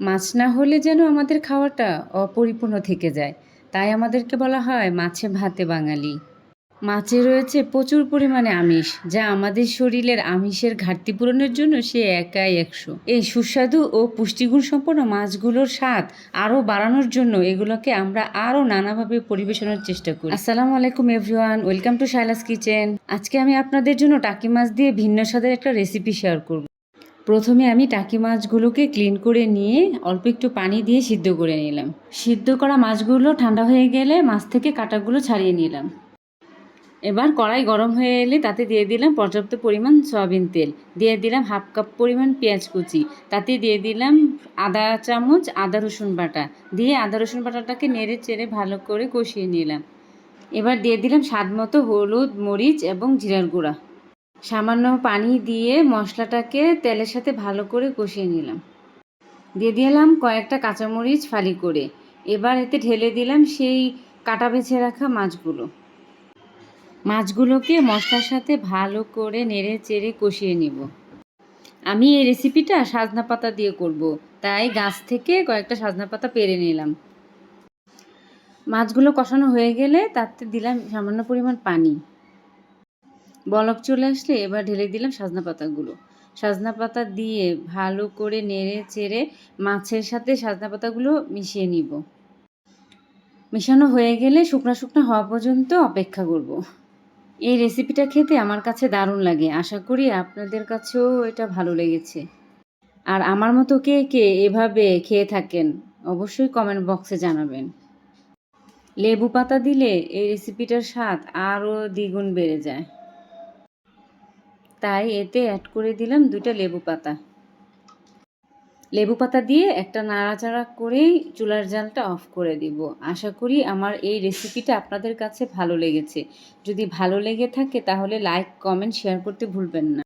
মাছ না হলে যেন আমাদের খাওয়াটা অপরিপূর্ণ থেকে যায়, তাই আমাদেরকে বলা হয় মাছে ভাতে বাঙালি। মাছে রয়েছে প্রচুর পরিমাণে আমিষ, যা আমাদের শরীরের আমিষের ঘাটতি পূরণের জন্য সে একাই 100। এই সুস্বাদু ও পুষ্টিগুণ সম্পন্ন মাছগুলোর স্বাদ আরও বাড়ানোর জন্য এগুলোকে আমরা আরও নানাভাবে পরিবেশনের চেষ্টা করি। আসসালামু আলাইকুম এভরিওয়ান, ওয়েলকাম টু শাইলাস কিচেন। আজকে আমি আপনাদের জন্য টাকি মাছ দিয়ে ভিন্ন স্বাদের একটা রেসিপি শেয়ার করব। প্রথমে আমি টাকি মাছগুলোকে ক্লিন করে নিয়ে অল্প একটু পানি দিয়ে সিদ্ধ করে নিলাম। সিদ্ধ করা মাছগুলো ঠান্ডা হয়ে গেলে মাছ থেকে কাঁটাগুলো ছাড়িয়ে নিলাম। এবার কড়াই গরম হয়ে এলে তাতে দিয়ে দিলাম পর্যাপ্ত পরিমাণ সয়াবিন তেল, দিয়ে দিলাম হাফ কাপ পরিমাণ পেঁয়াজ কুচি, তাতে দিয়ে দিলাম আধা চামচ আদা রসুন বাটা, দিয়ে আদা রসুন বাটাটাকে নেড়ে চেড়ে ভালো করে কষিয়ে নিলাম। এবার দিয়ে দিলাম স্বাদ মতো হলুদ, মরিচ এবং জিরার গুঁড়া। সামান্য পানি দিয়ে মশলাটাকে তেলের সাথে ভালো করে কষিয়ে নিলাম। দিয়ে দিলাম কয়েকটা কাঁচামরিচ ফালি করে। এবার এতে ঢেলে দিলাম সেই কাটা বেছে রাখা মাছগুলোকে মশলার সাথে ভালো করে নেড়ে চেড়ে কষিয়ে নিব। আমি এই রেসিপিটা সজনা পাতা দিয়ে করব, তাই গাছ থেকে কয়েকটা সজনা পাতা পেড়ে নিলাম। মাছগুলো কষানো হয়ে গেলে তাতে দিলাম সামান্য পরিমাণ পানি। বলক চলে আসলে এবার ঢেলে দিলাম সজনা পাতাগুলো। সজনা পাতা দিয়ে ভালো করে নেড়ে চেড়ে মাছের সাথে সজনা পাতাগুলো মিশিয়ে নিব। মেশানো হয়ে গেলে শুকনো শুকনো হওয়া পর্যন্ত অপেক্ষা করব। এই রেসিপিটা খেতে আমার কাছে দারুণ লাগে, আশা করি আপনাদের কাছেও এটা ভালো লেগেছে। আর আমার মতো কে কে এভাবে খেয়ে থাকেন অবশ্যই কমেন্ট বক্সে জানাবেন। লেবু পাতা দিলে এই রেসিপিটার স্বাদ আরও দ্বিগুণ বেড়ে যায়, তাই এতে অ্যাড করে দিলাম 2টা লেবু পাতা। লেবু পাতা দিয়ে একটা নাড়াচাড়া করেই চুলার জালটা অফ করে দিব। আশা করি আমার এই রেসিপিটা আপনাদের কাছে ভালো লেগেছে। যদি ভালো লেগে থাকে তাহলে লাইক, কমেন্ট, শেয়ার করতে ভুলবেন না।